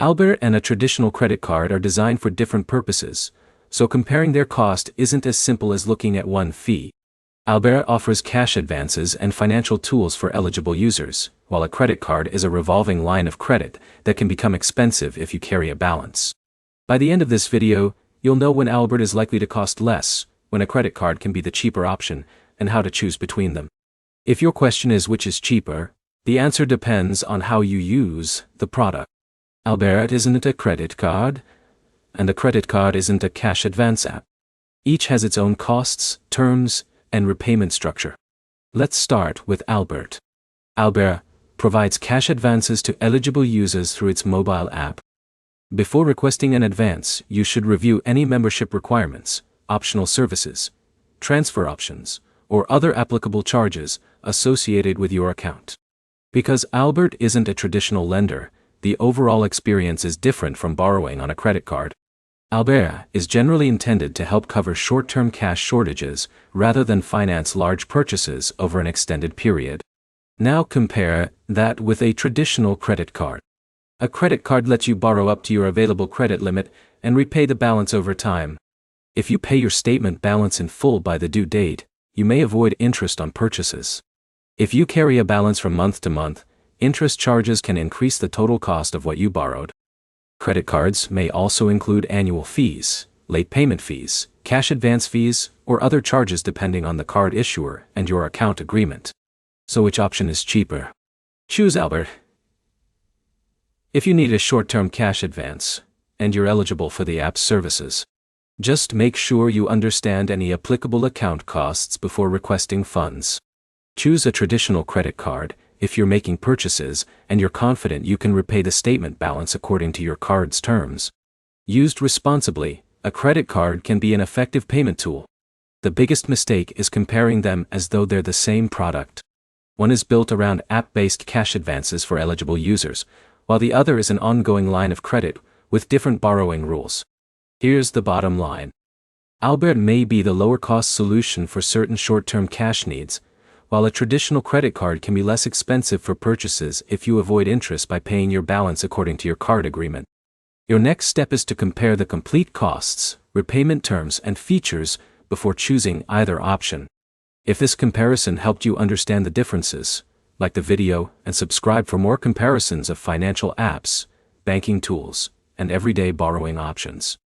Albert and a traditional credit card are designed for different purposes, so comparing their cost isn't as simple as looking at one fee. Albert offers cash advances and financial tools for eligible users, while a credit card is a revolving line of credit that can become expensive if you carry a balance. By the end of this video, you'll know when Albert is likely to cost less, when a credit card can be the cheaper option, and how to choose between them. If your question is which is cheaper, the answer depends on how you use the product. Albert isn't a credit card, and a credit card isn't a cash advance app. Each has its own costs, terms, and repayment structure. Let's start with Albert. Albert provides cash advances to eligible users through its mobile app. Before requesting an advance, you should review any membership requirements, optional services, transfer options, or other applicable charges associated with your account. Because Albert isn't a traditional lender, the overall experience is different from borrowing on a credit card. Albert is generally intended to help cover short-term cash shortages rather than finance large purchases over an extended period. Now compare that with a traditional credit card. A credit card lets you borrow up to your available credit limit and repay the balance over time. If you pay your statement balance in full by the due date, you may avoid interest on purchases. If you carry a balance from month to month, interest charges can increase the total cost of what you borrowed. Credit cards may also include annual fees, late payment fees, cash advance fees, or other charges depending on the card issuer and your account agreement. So which option is cheaper? Choose Albert. If you need a short-term cash advance, and you're eligible for the app's services, just make sure you understand any applicable account costs before requesting funds. Choose a traditional credit card if you're making purchases and you're confident you can repay the statement balance according to your card's terms. Used responsibly, a credit card can be an effective payment tool. The biggest mistake is comparing them as though they're the same product. One is built around app-based cash advances for eligible users, while the other is an ongoing line of credit with different borrowing rules. Here's the bottom line. Albert may be the lower-cost solution for certain short-term cash needs, while a traditional credit card can be less expensive for purchases if you avoid interest by paying your balance according to your card agreement. Your next step is to compare the complete costs, repayment terms, and features before choosing either option. If this comparison helped you understand the differences, like the video and subscribe for more comparisons of financial apps, banking tools, and everyday borrowing options.